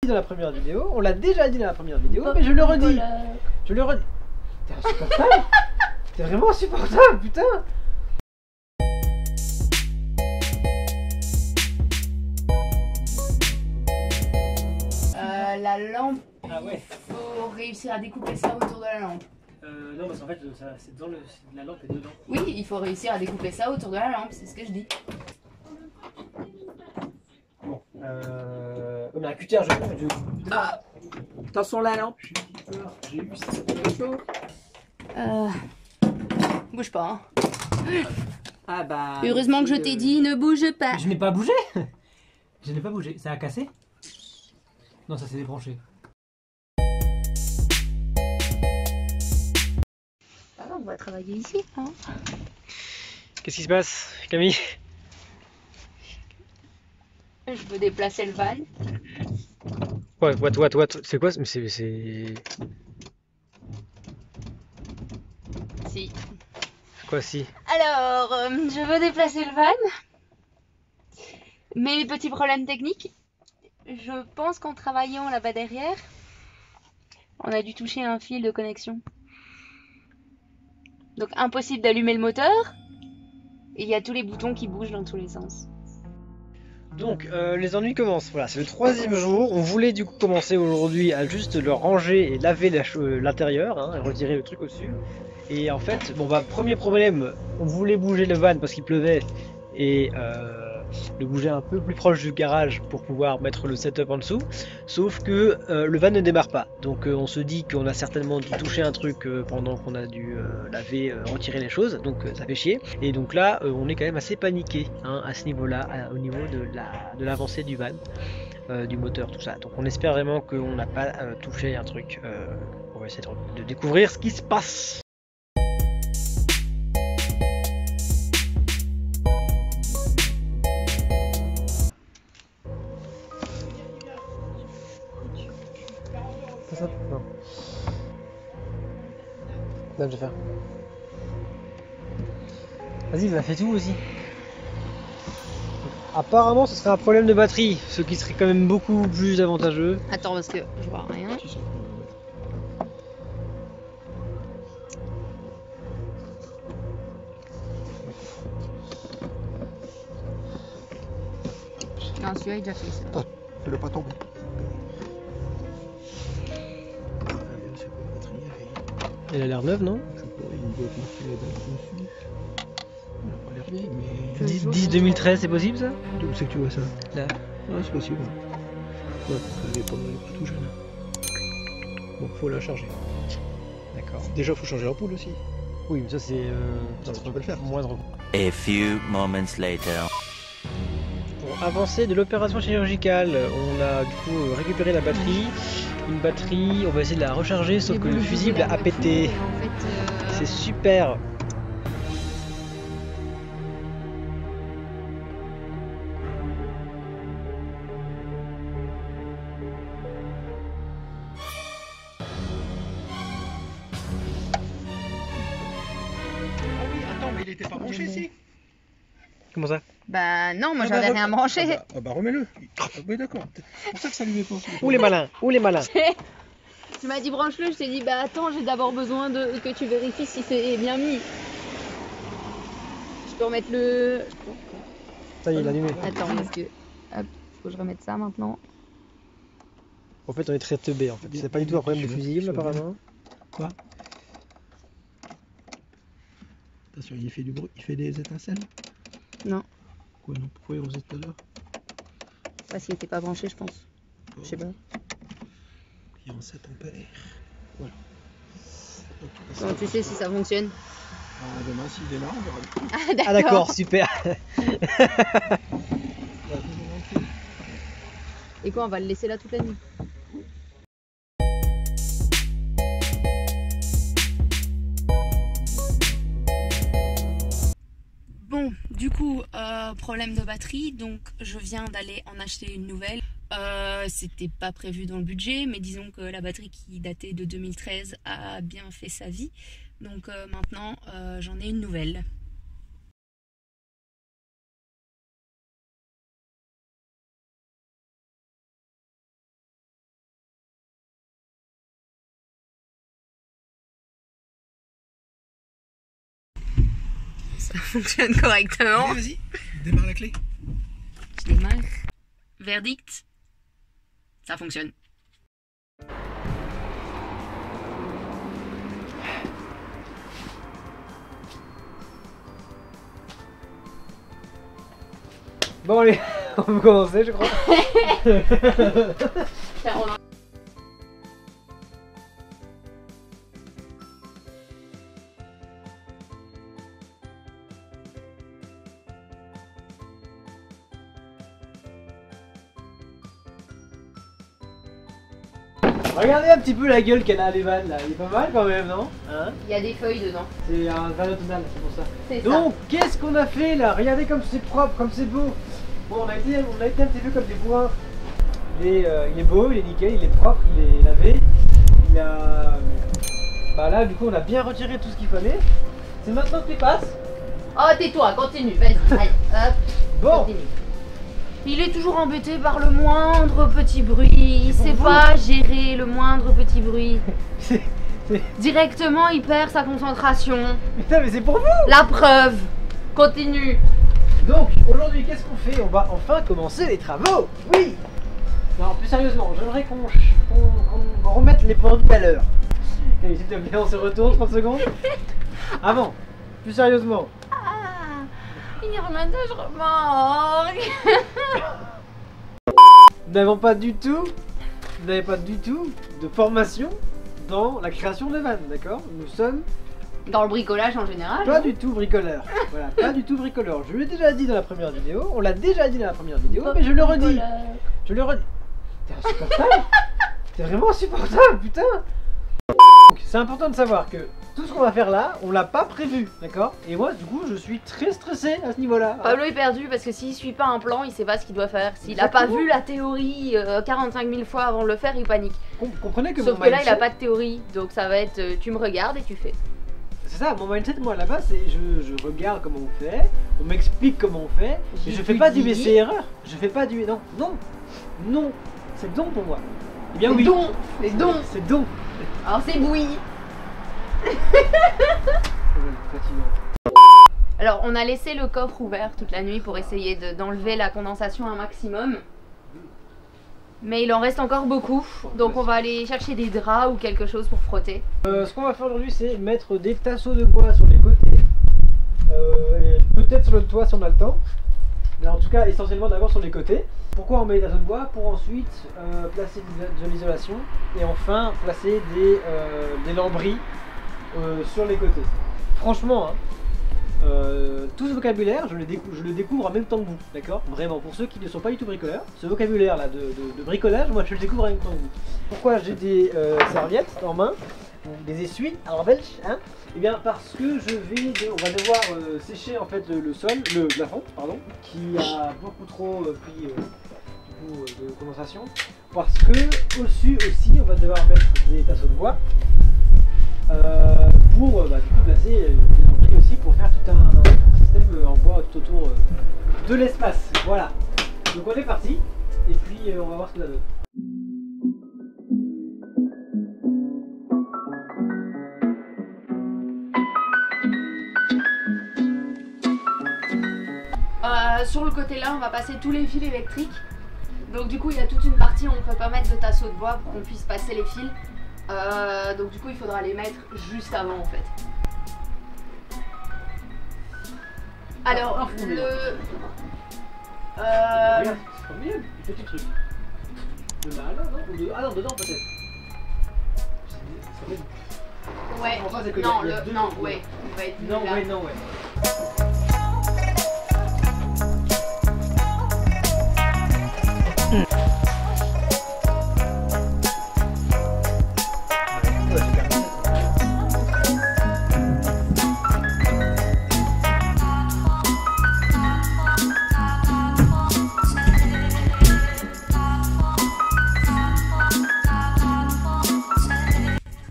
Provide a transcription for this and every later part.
dans la première vidéo, on l'a déjà dit dans la première vidéo, mais je le redis. Je le redis. T'es insupportable. T'es vraiment insupportable, putain. La lampe, Ah ouais. faut réussir à découper ça autour de la lampe. Non, parce qu'en fait, c'est dans la lampe est dedans. Oui, il faut réussir à découper ça autour de la lampe, c'est ce que je dis. Bon, mais un cutter, Ah. Attention la lampe. J'ai eu ça. Bouge pas. Hein. Ah bah. Heureusement que je t'ai dit, ne bouge pas. Je n'ai pas bougé. Je n'ai pas bougé. Ça a cassé? Non, ça s'est débranché. Ah non, on va travailler ici. Hein. Qu'est-ce qui se passe, Camille? Je veux déplacer le van. What? C'est quoi? Mais c'est... Si. Quoi, si? Alors, je veux déplacer le van. Mais petit problème technique. Je pense qu'en travaillant là-bas derrière, on a dû toucher un fil de connexion. Donc impossible d'allumer le moteur. Et il y a tous les boutons qui bougent dans tous les sens. Donc, les ennuis commencent. Voilà, c'est le 3e jour. On voulait du coup commencer aujourd'hui à juste le ranger et laver l'intérieur, hein, et retirer le truc au-dessus. Et en fait, bon bah, premier problème, on voulait bouger le van parce qu'il pleuvait et le bouger un peu plus proche du garage pour pouvoir mettre le setup en dessous. Sauf que le van ne démarre pas. Donc on se dit qu'on a certainement dû toucher un truc pendant qu'on a dû laver, retirer les choses. Donc ça fait chier. Et donc là, on est quand même assez paniqué, hein, à ce niveau-là, au niveau de l'avancée du van, du moteur, tout ça. Donc on espère vraiment qu'on n'a pas touché un truc. On va essayer de découvrir ce qui se passe. Ça? Non. Là, je vais faire. Vas-y, va, fais tout aussi. Apparemment, ce serait un problème de batterie, ce qui serait quand même beaucoup plus avantageux. Attends, parce que je vois rien. Non, celui-là, il a déjà fait ça. Ah, elle n'est pas tombée. Elle a l'air neuve, non? Je sais pas, il doit être marqué la date dessus. Elle n'a pas l'air vieille, mais. 10 2013, c'est possible ça? Où c'est que tu vois ça? Là. Ouais, c'est possible. Ouais, elle est pas tout jeune. Bon, faut la charger. D'accord. Déjà, faut changer l'ampoule aussi. Oui, mais ça c'est. Ça, tu peux le faire. Moindre. A few moments later. Pour avancer de l'opération chirurgicale, on a du coup récupéré la batterie. Une batterie, on va essayer de la recharger, sauf que le fusible a pété. En fait, C'est super. Ah oui, attends, mais il était pas branché ici. Comment ça? bah non, moi Ah bah, j'avais rien branché. Ah bah remets-le. Ah oui, d'accord. C'est pour ça que ça lui met pas. Où les malins? Où les malins? Tu m'as dit branche-le, je t'ai dit bah attends, j'ai d'abord besoin de que tu vérifies si c'est bien mis. Je peux remettre le... Ça y est, il est allumé. Attends, parce que... Hop, faut que je remette ça maintenant. En fait, on est très teubé en fait. C'est pas du tout un problème de fusible apparemment. Quoi? Attention, il fait du bruit, il fait des étincelles. Non, Quoi non? Pourquoi il faisait tout à l'heure? parce qu'il était pas branché, je pense. Je sais pas. Il est en 7 ampères. Voilà. Donc, Comment tu sais si ça fonctionne? ah, demain, s'il est là, on verra. Ah Ah d'accord, super. Et quoi, on va le laisser là toute la nuit? Bon, du coup, problème de batterie, donc je viens d'aller en acheter une nouvelle. C'était pas prévu dans le budget, mais disons que la batterie qui datait de 2013 a bien fait sa vie. Donc maintenant, j'en ai une nouvelle. ça fonctionne correctement. Allez, vas-y, démarre la clé. Je démarre. Verdict. Ça fonctionne. Bon allez, on peut commencer je crois. Regardez un petit peu la gueule qu'elle a les vannes là, il est pas mal quand même non hein? Il y a des feuilles dedans. C'est un van automnal, c'est pour ça. C'est Donc qu'est-ce qu'on a fait là? Regardez comme c'est propre, comme c'est beau. Bon on a été un petit peu comme des bourrins. Il est beau, il est nickel, il est propre, il est lavé. Il a... Bah là du coup on a bien retiré tout ce qu'il fallait. C'est maintenant que tu passes. Oh tais-toi, continue, vas-y, allez, hop, Bon. continue. Il est toujours embêté par le moindre petit bruit, il C'est sait pour pas gérer le moindre petit bruit. C'est- Directement il perd sa concentration. Putain mais c'est pour vous. La preuve. Continue. Donc aujourd'hui qu'est-ce qu'on fait? On va enfin commencer les travaux. Oui. Non plus sérieusement, j'aimerais qu'on remette les pendules à l'heure. Allez s'il te plaît on se retourne 30 secondes. Avant, plus sérieusement. Ah, je remorque. Nous n'avons pas du tout, de formation dans la création de vannes, d'accord? Nous sommes Dans le bricolage en général. pas du tout bricoleurs. Voilà, pas du tout bricoleurs. Je l'ai déjà dit dans la première vidéo, on l'a déjà dit dans la première vidéo, mais je le redis. Je le redis. T'es insupportable. T'es vraiment insupportable, putain. Donc, c'est important de savoir que tout ce qu'on va faire là, on l'a pas prévu, d'accord? Et moi, du coup, je suis très stressé à ce niveau-là. Pablo est perdu parce que s'il suit pas un plan, il sait pas ce qu'il doit faire. S'il a pas Exactement. vu la théorie 45 000 fois avant de le faire, il panique. Comprenez que Sauf mon que là, il a mindset- pas de théorie, donc ça va être tu me regardes et tu fais. C'est ça, mon mindset, moi là-bas, c'est je regarde comment on fait, on m'explique comment on fait, et je fais pas du J'étudie. essai-erreur. Je fais pas du. Non, c'est don pour moi. Eh bien oui. Les dons. C'est don. Alors c'est bouilli. Fatigant. Alors on a laissé le coffre ouvert toute la nuit pour essayer d'enlever la condensation un maximum. Mais il en reste encore beaucoup, donc on va aller chercher des draps ou quelque chose pour frotter. Ce qu'on va faire aujourd'hui, c'est mettre des tasseaux de bois sur les côtés, et peut-être sur le toit si on a le temps, mais en tout cas essentiellement d'abord sur les côtés. Pourquoi on met des tasseaux de bois? Pour ensuite placer de l'isolation et enfin placer des lambris sur les côtés. Franchement, hein, tout ce vocabulaire, je le découvre en même temps que vous, d'accord? Vraiment, pour ceux qui ne sont pas du tout bricoleurs, ce vocabulaire là de bricolage, moi je le découvre en même temps que vous. Pourquoi j'ai des serviettes en main, des essuies, alors belge, hein? Eh bien parce que on va devoir sécher en fait le plafond, pardon, qui a beaucoup trop pris du coup, de condensation, parce que au-dessus aussi on va devoir mettre des tasseaux de bois. Pour du coup placer des lambris aussi pour faire tout un système en bois tout autour de l'espace. Voilà. Donc on est parti et puis on va voir ce que ça donne. Sur le côté là, on va passer tous les fils électriques. Donc du coup, il y a toute une partie où on ne peut pas mettre de tasseaux de bois pour qu'on puisse passer les fils. Donc du coup, il faudra les mettre juste avant en fait. Alors, fondé, le... Regarde, c'est formidable, petit truc. De là, non? Ou de... Ah non, dedans peut-être. Ça va être- Ouais, Enfin, c'est que non, il y a deux non, trucs, ouais, il va être Non, là. ouais, non, ouais. Ouais, c'est carrément ça.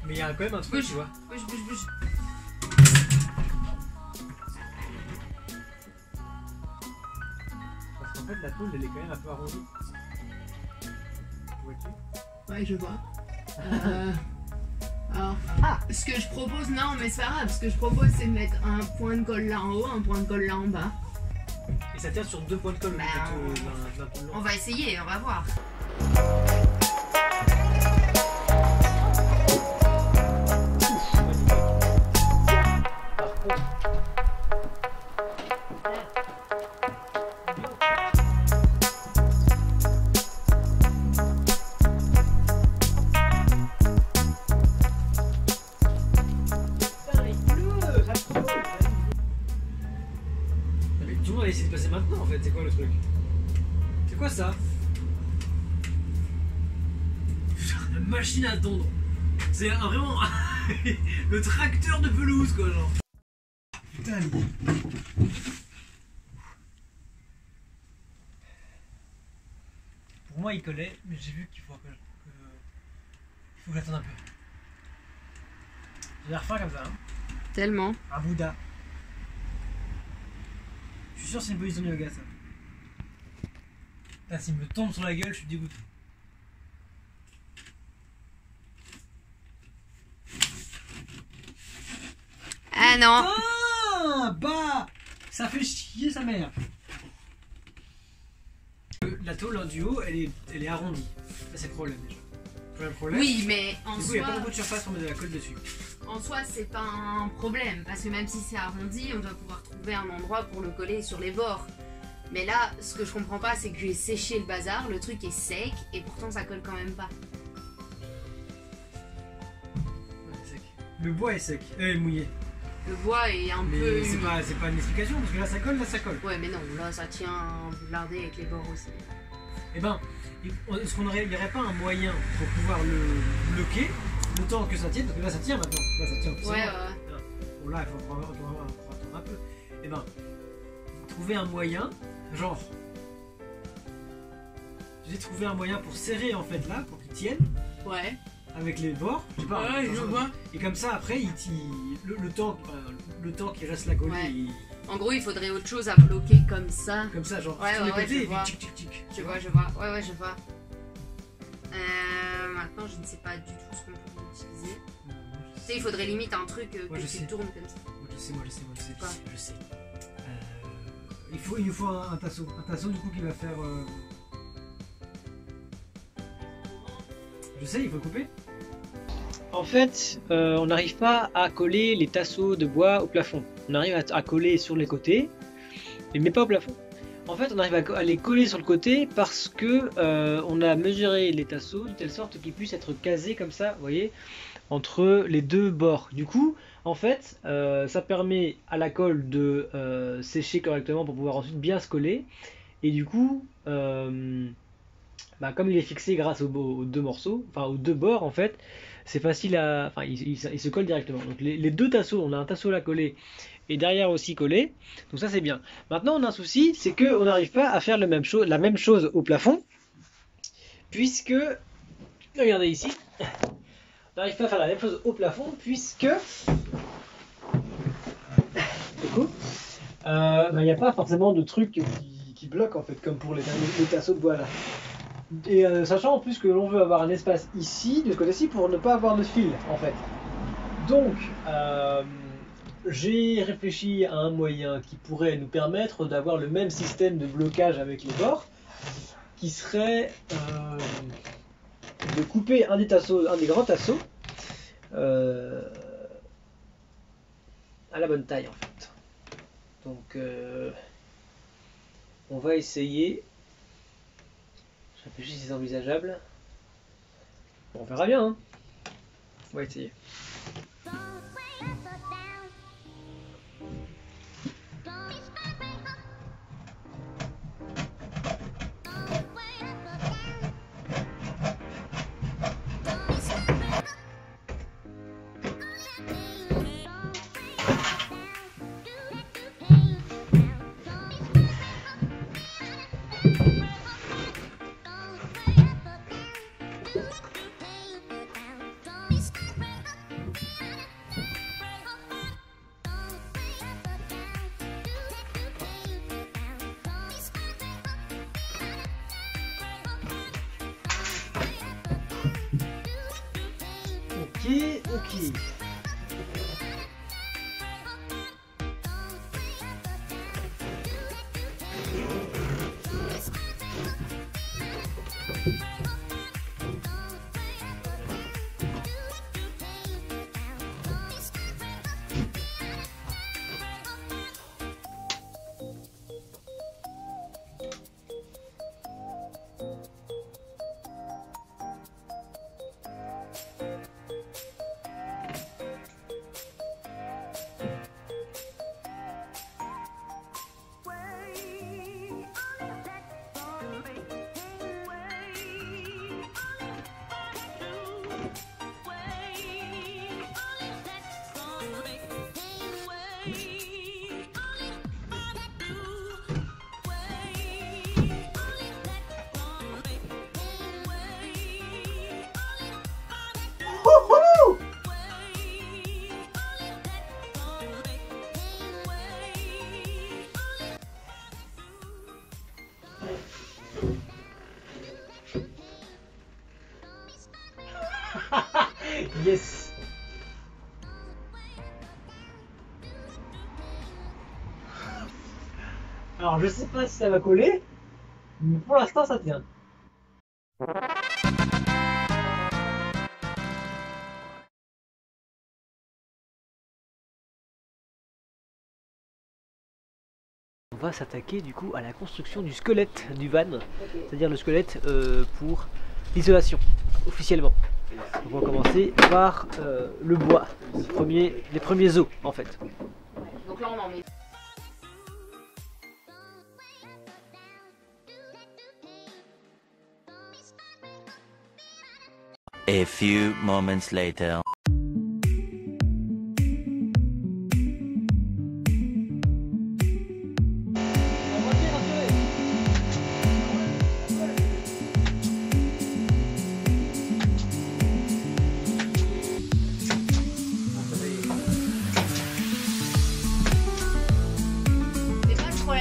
Mais il y a quand même un truc, tu vois. Bouge, bouge, bouge. Parce qu'en fait, la tôle, elle est quand même un peu arrondie. Vois-tu? Ouais, je vois. Alors, Ah. ce que je propose, non, mais c'est pas grave. Ce que je propose, c'est de mettre un point de colle là en haut, un point de colle là en bas. Et ça tient sur 2 points de colle. Bah, d'un pont On va essayer, on va voir. Par contre. Tout le monde a essayé de passer maintenant en fait, c'est quoi le truc? C'est quoi ça? La machine à tondre. C'est vraiment le tracteur de pelouse quoi genre. Putain. Pour moi il collait, mais j'ai vu qu'il faut que il faut que j'attende un peu. Je vais la refaire comme ça, hein. Tellement. Un Bouddha. Je suis sûr que c'est une position de yoga ça. Putain, s'il me tombe sur la gueule, je suis dégoûté. Ah non. Ah bah ça fait chier sa mère. La tôle du haut, elle est arrondie. Ça c'est le problème déjà. Le problème. Oui, mais en Du coup, il n'y a pas soi, beaucoup de surface pour mettre de la colle dessus. en soi, c'est pas un problème. Parce que même si c'est arrondi, on doit pouvoir trouver un endroit pour le coller sur les bords. Mais là, ce que je comprends pas, c'est que j'ai séché le bazar, le truc est sec, et pourtant ça colle quand même pas. Ouais, c'est sec. Le bois est sec, mouillé. Le bois est un Mais peu... c'est pas une explication parce que là ça colle, là ça colle. Ouais, mais non, là ça tient blindé avec les bords aussi. Eh ben, est-ce qu'il n'y aurait pas un moyen pour pouvoir le bloquer le temps que ça tienne? Parce que là ça tient maintenant. Là ça tient. Ouais, Bon là il faut attendre un peu. Eh ben, trouver un moyen, genre. J'ai trouvé un moyen pour serrer en fait là, pour qu'il tienne. ouais. Avec les bords, je sais pas. Ouais, je vois. Et comme ça après, le temps qu'il reste la coller, Ouais. En gros, il faudrait autre chose à bloquer comme ça. comme ça, genre Ouais, sur les ouais, côtés je et vois. puis tic tic tic. Je vois, je vois. Ouais, je vois. Maintenant, je ne sais pas du tout ce qu'on peut utiliser. Tu sais, il faudrait limite un truc que Ouais, je tu sais. tournes comme ça. Moi je sais. Quoi Je sais. Il nous faut un tasseau. Un tasseau du coup qui va faire. Je sais, il faut couper. En fait, on n'arrive pas à coller les tasseaux de bois au plafond. On arrive à coller sur les côtés, mais pas au plafond. En fait, on arrive à les coller sur le côté parce que on a mesuré les tasseaux de telle sorte qu'ils puissent être casés comme ça, vous voyez, entre les deux bords. Du coup, en fait, ça permet à la colle de sécher correctement pour pouvoir ensuite bien se coller. Et du coup, comme il est fixé grâce aux deux morceaux, enfin aux deux bords en fait, c'est facile à, enfin il se colle directement. Donc les deux tasseaux, on a un tasseau là collé et derrière aussi collé. Donc ça c'est bien. Maintenant on a un souci, c'est que on n'arrive pas à faire la même chose au plafond, puisque regardez ici, on n'arrive pas à faire la même chose au plafond puisque du coup, il n'y a pas forcément de truc qui bloque en fait, comme pour les tasseaux de bois là. Et sachant en plus que l'on veut avoir un espace ici, de ce côté-ci, pour ne pas avoir de fil en fait. Donc, j'ai réfléchi à un moyen qui pourrait nous permettre d'avoir le même système de blocage avec les bords, qui serait de couper un des grands tasseaux à la bonne taille en fait. Donc, on va essayer. Je réfléchis si c'est envisageable. Bon, on verra bien, hein. On va essayer. ok. Yes. Alors je sais pas si ça va coller, mais pour l'instant ça tient. On va s'attaquer du coup à la construction du squelette du van, c'est-à-dire le squelette pour l'isolation officiellement. Donc on va commencer par le bois, les premiers os en fait. Donc là on en met. A few moments later.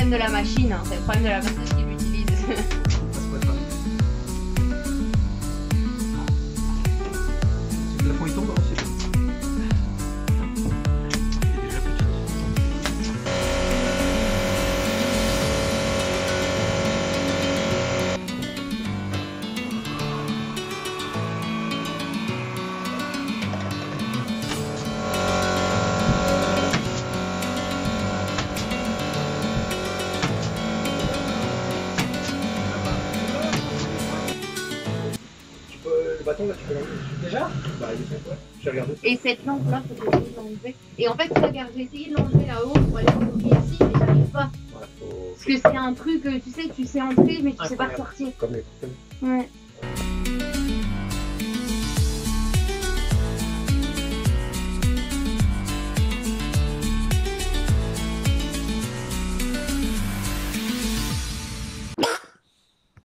De la machine, hein. C'est le problème de la personne qui l'utilise. Le plafond il tombe, alors c'est bon. Il y a déjà plus de choses. Le bâton là tu peux l'enlever. Déjà? Bah il est fait, ouais. J'ai regardé. Et cette lampe là, faut que je l'enlever. Et en fait, regarde, j'ai essayé de l'enlever là-haut pour aller l'enlever ici, mais j'arrive pas. Voilà, faut... Parce que c'est un truc, tu sais entrer, mais tu sais pas ressortir. Comme les... Ouais.